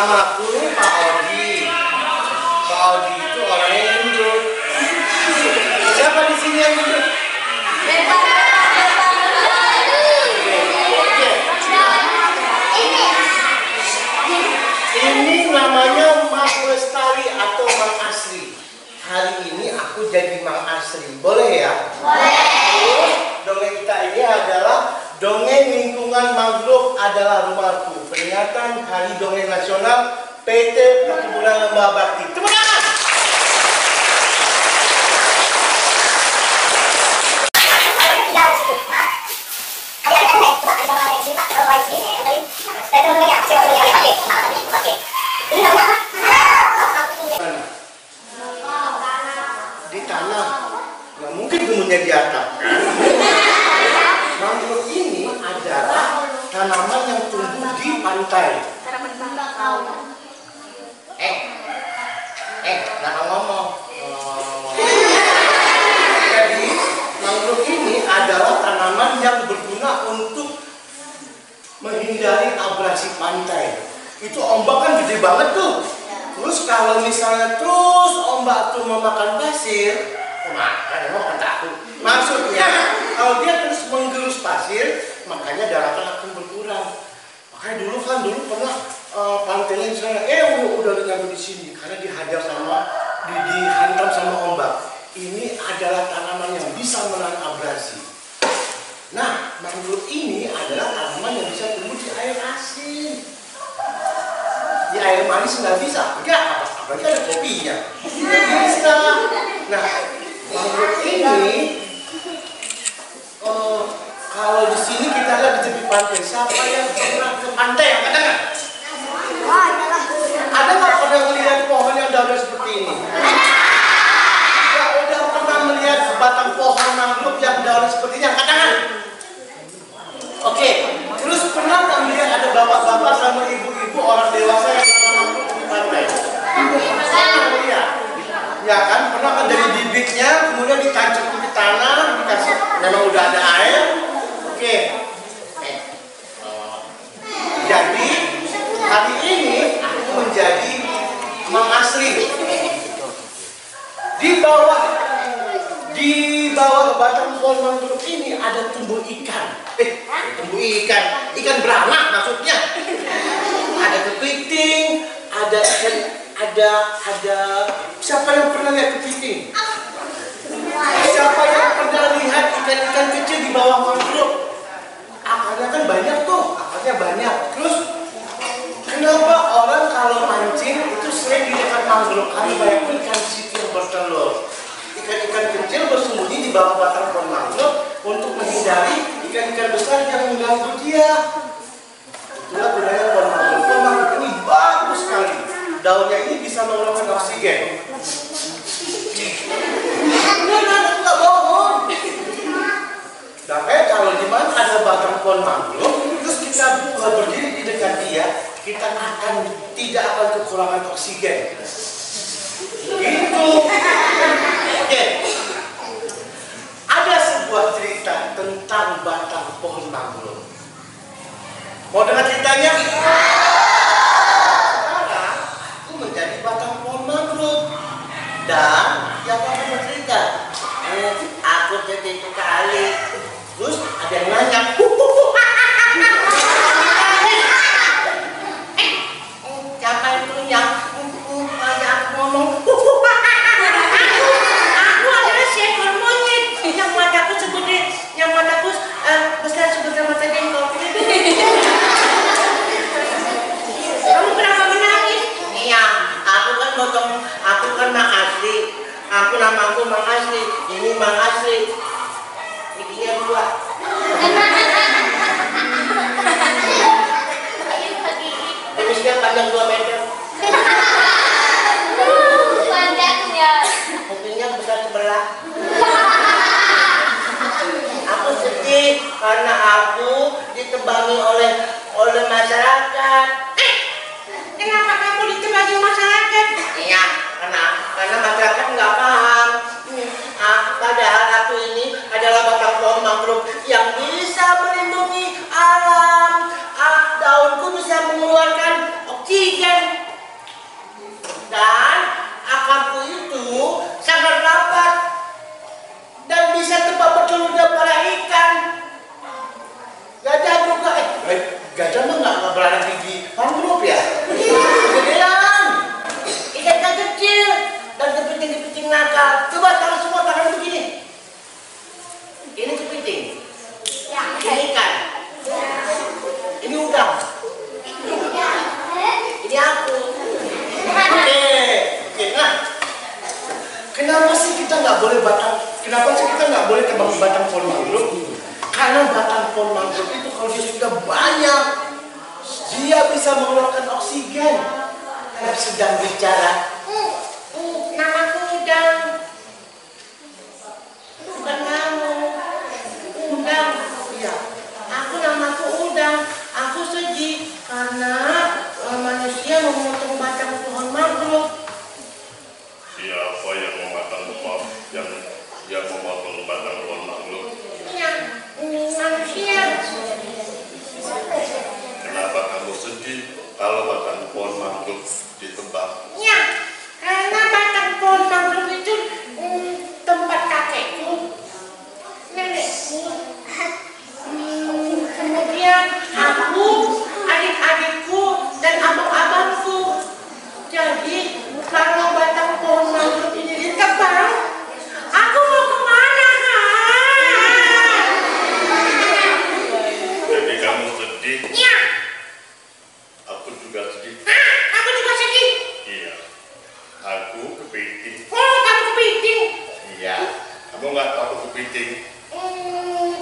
Namaku Pak Odi. Pak Odi itu orangnya gendut. Siapa di sini yang gendut? Ini namanya Mang Lestari atau Mang Asri. Hari ini aku jadi Mang Asri. Boleh ya? Boleh. Dongeng kita ini adalah dongeng lingkungan mangrove adalah rumahku. Peringatan Hari Dongeng Nasional PT Perkebunan Lembah Bakti. Tepuk tangan. Di tanah, nggak mungkin tumbuhnya di atap. Mangrove ini adalah tanaman yang tumbuh di pantai. Jangan ngomong. Jadi mangrove ini adalah tanaman yang berguna untuk menghindari abrasi pantai. Itu ombak kan gede banget tuh. Terus kalau misalnya terus ombak tuh memakan pasir, emang takut. Maksudnya kalau dia terus menggerus pasir, makanya daratan akan berkurang. Makanya dulu pernah pantainya misalnya, udah nyampe di sini karena dihajar sama, dihantam sama ombak. Ini adalah tanaman yang bisa menahan abrasi. Nah, mangrove ini adalah tanaman yang bisa tumbuh di air asin. Di air manis nggak bisa, enggak, apalagi ada kopinya. Nggak bisa. Nah, mangrove ini, kalau di sini kita lihat di tepi pantai, siapa yang pernah ke pantai? Ada nggak? Ada nggak pernah melihat pohon yang daunnya seperti ini? Ya, udah pernah melihat sebatang pohon mangrove yang daunnya seperti ini? Angkat tangan. Oke, terus pernah nggak melihat ada bapak-bapak sama ibu-ibu orang dewasa yang nanam mangrove di pantai? Pernah melihat? Ya kan, pernah kan dari bibitnya kemudian ditancap ke tanah, dikasih, memang udah ada air. Oke. Jadi hari ini aku menjadi Mang Asri. Di bawah batang pohon mangrove ini ada tumbuh ikan. Ikan beranak maksudnya. Ada kepiting, ada siapa yang pernah lihat kepiting? Siapa yang pernah lihat ikan-ikan kecil di bawah mangrove? Akarnya kan banyak tuh, Terus kenapa orang kalau mancing itu sering di dekat mangrove? Karena banyak ikan situ yang bertelur. Ikan-ikan kecil bersembunyi di bawah batang pohon mangrove untuk menghindari ikan-ikan besar yang mengganggu dia. Itulah gunanya pohon mangrove. Pohon mangrove ini bagus sekali. Daunnya ini bisa mengeluarkan oksigen. Nggak bohong. Makanya kalau di mana ada batang pohon mangrove, terus kita berdiri di dekat dia, kita tidak akan kekurangan oksigen. Gitu. Oke. Ada sebuah cerita tentang batang pohon mangrove. Mau dengar ceritanya? Sekarang aku menjadi batang pohon mangrove dan siapa yang bercerita? Aku jadi kali. Terus ada yang nanya, siapa itu yang aku ngomong? Aku adalah seekor monyet yang mataku besar seperti mata jengkol. Kamu kenapa menangis? Iya, aku kan Mang Asri. Aku namaku Mang Asri. Ini Mang Asri. Giginya 2. Kumisnya panjang 2 meter. Panjangnya. Kupingnya besar sebelah. Aku sedih karena aku ditebangi oleh masyarakat. Kenapa kamu ditebangi masyarakat? Iya, karena masyarakat nggak paham. Padahal aku ini adalah batang pohon mangrove yang bisa melindungi alam. Daunku bisa mengeluarkan oksigen Ini kepiting. Ya. Ini ikan. Ini udang. Ini aku. Oke. Nah, kenapa sih kita nggak boleh tebang batang pohon mangrove? Karena batang pohon mangrove itu kalau dia sudah banyak, dia bisa mengeluarkan oksigen. Kalau sedang bicara, namaku udang. Bukan kamu. Udang. Iya. Aku namaku udang. Aku sedih karena manusia memotong batang pohon mangrove. Siapa yang memotong batang pohon mangrove? Ya, manusia. Kenapa kamu sedih kalau batang pohon mangrove ditebang? Ya, karena batang pohon mangrove itu tempat kakekku, nenekku. Kemudian aku, adik-adikku, dan abang-abangku. Jadi, kalau batang pohon mangrove ini ditebang, aku mau kemana? Jadi kamu sedih? Ya, Aku juga sedih. aku juga sedih. Iya. Aku kepiting. Oh, kamu kepiting. Iya. Kamu nggak tahu aku kepiting?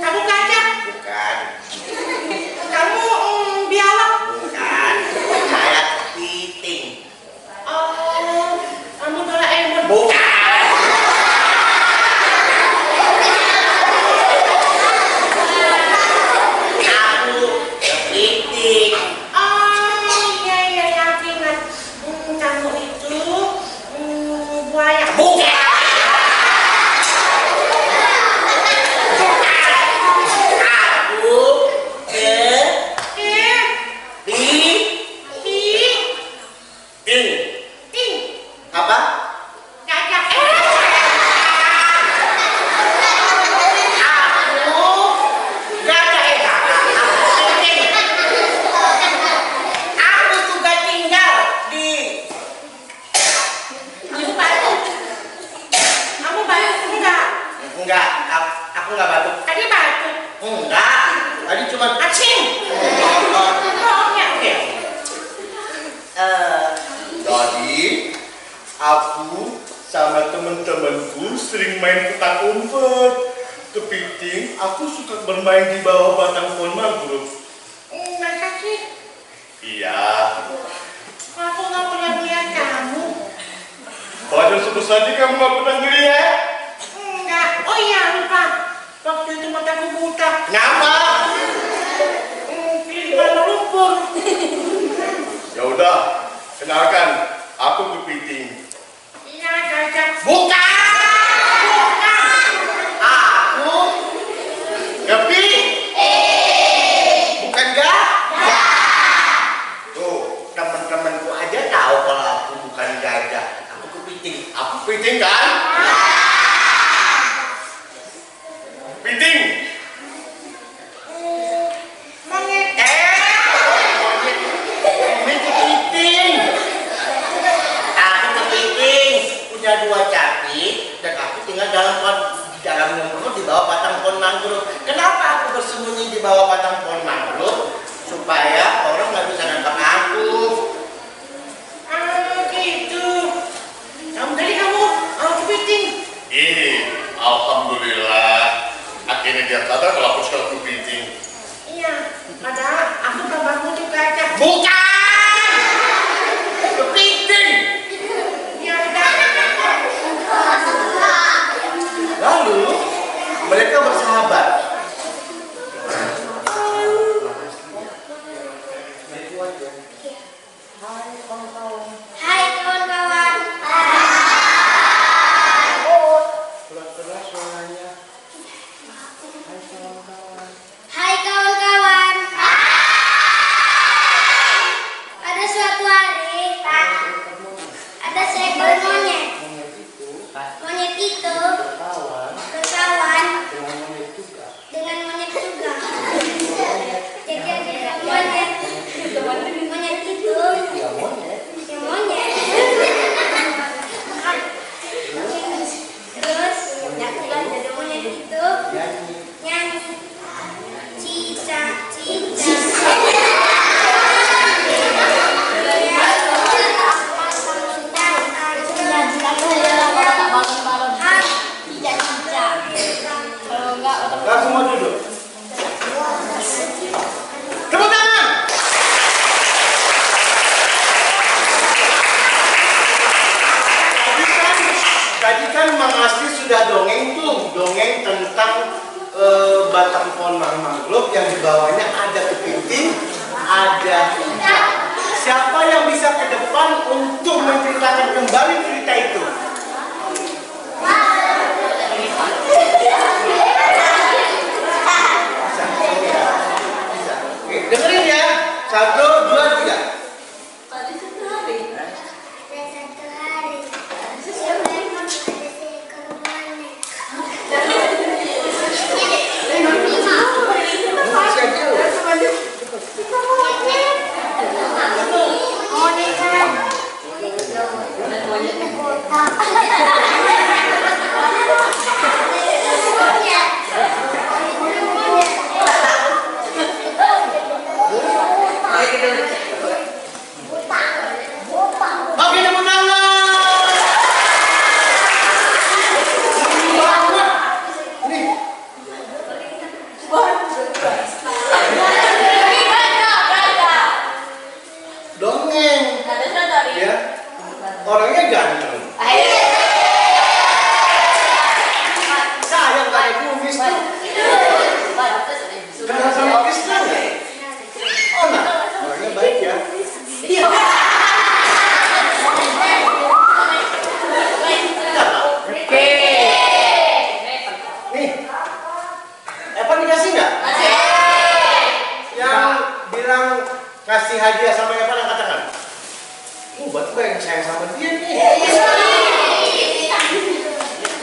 Kamu gajah. Bukan. Kamu biawak. Bukan. Saya kepiting. Oh, kamu Doraemon. Bukan. Aku kepiting. Oh, iya, aku ingat. Kamu itu buaya. Bukan. Aku kepiting. Apa? Gajah. Aku gajah. Aku kepiting. Aku juga tinggal di batu. Kamu batuk enggak? Enggak. Aku nggak batuk. Tadi batuk. Enggak. Tadi cuma Acing. Oh, oke. Jadi aku sama teman-temanku sering main petak umpet. Kepiting, aku suka bermain di bawah batang pohon mangrove. Masa sih? Iya. Aku nggak pernah lihat kamu. Padahal sebesar ini kamu nggak pernah ngeliat. Enggak. Oh iya, lupa. Waktu itu mataku buta. Kenapa? Pilih di malam lumpur. Ya udah, kenalkan, aku kepiting. Iya, gajah. Bukan. Aku kepiting. Bukan gajah. Tuh, teman-temanku aja tahu kalau aku bukan gajah. Aku kepiting. Aku kepiting kan? Kepiting. Monyet. Ini kepiting. Aku kepiting. Punya 2 kaki dan aku tinggal di dalam lumpur di bawah batang pohon mangrove. Kenapa aku bersembunyi di bawah batang pohon mangrove? Supaya orang nggak bisa nangkap aku. Gitu. Kamu kepiting. Alhamdulillah. Akhirnya dia sadar kalau aku suka kepiting. Iya. Padahal aku kabarmu tuh gajah. Bukan. Kepiting. Ya udah. Lalu mereka bersahabat. Hai kawan-kawan. Keras-keras suaranya. Hai kawan-kawan. Pada suatu hari ada seekor monyet. Monyet itu berkawan dengan monyet juga. Jadi ada monyet. Monyet itu ya monyet. Terus ada monyet itu Langsung mau duduk. Tepuk tangan. Tadi kan Mang Asli sudah dongeng tuh, dongeng tentang batang pohon mangrove yang di bawahnya ada kepiting, ada ikan. Siapa yang bisa ke depan untuk menceritakan kembali cerita itu? Bisa. Oke, dengerin ya. 1, 2, 3. Orangnya ganteng. Sayang gak ada kumis tuh. Kenal sama Krisna nggak? Oh nah, orangnya baik ya. Oke. Nih, Evan dikasih nggak? Yang bilang kasih hadiah sama Evan angkat tangan. Buat gue yang sayang sama dia nih.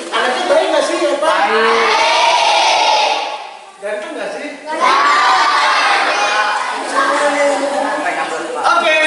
Anaknya baik gak sih ya Pak? Ganteng gak sih? Oke.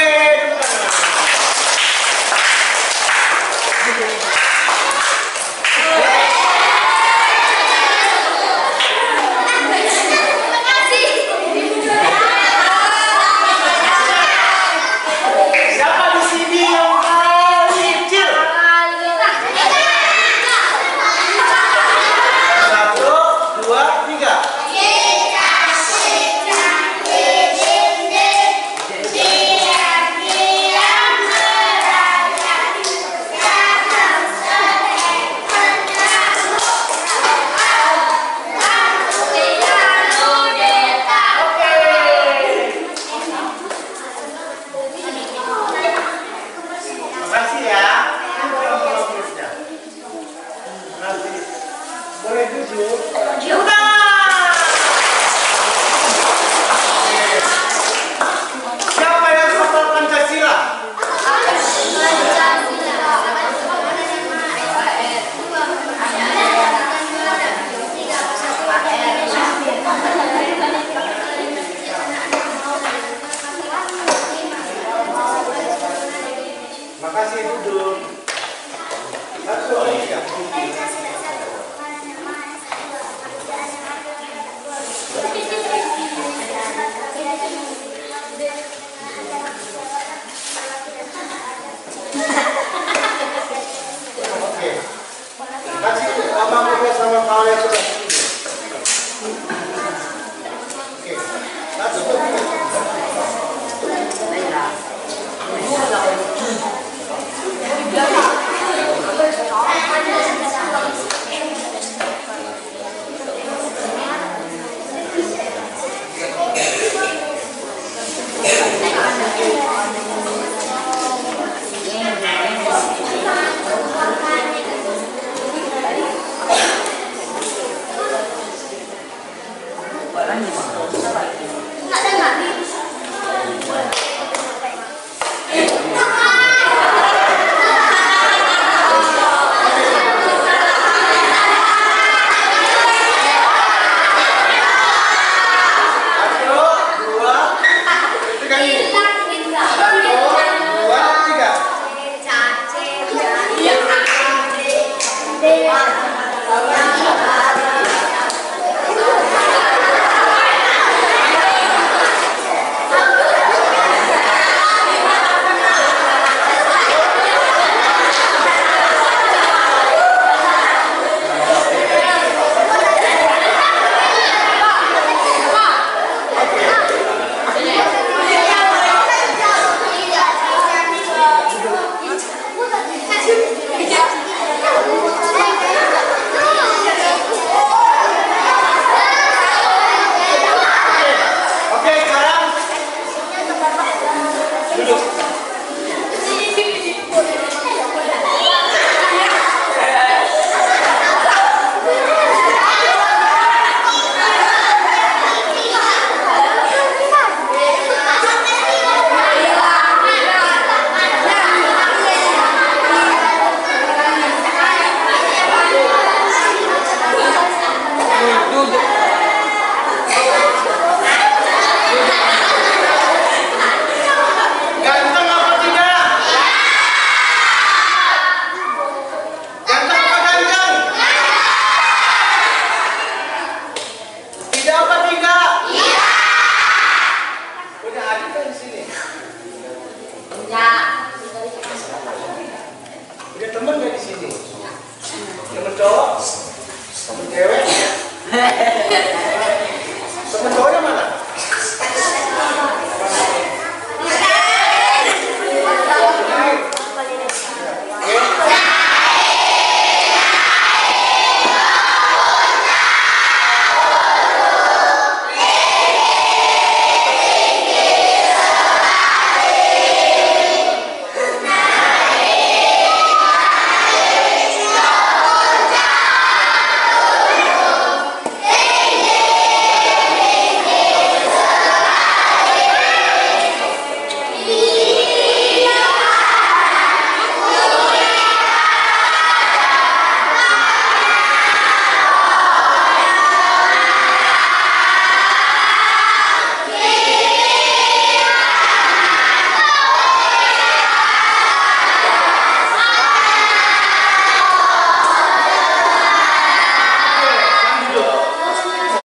Makasih duduk. Kasih sama sama kalian sudah. Oke. Ada nggak?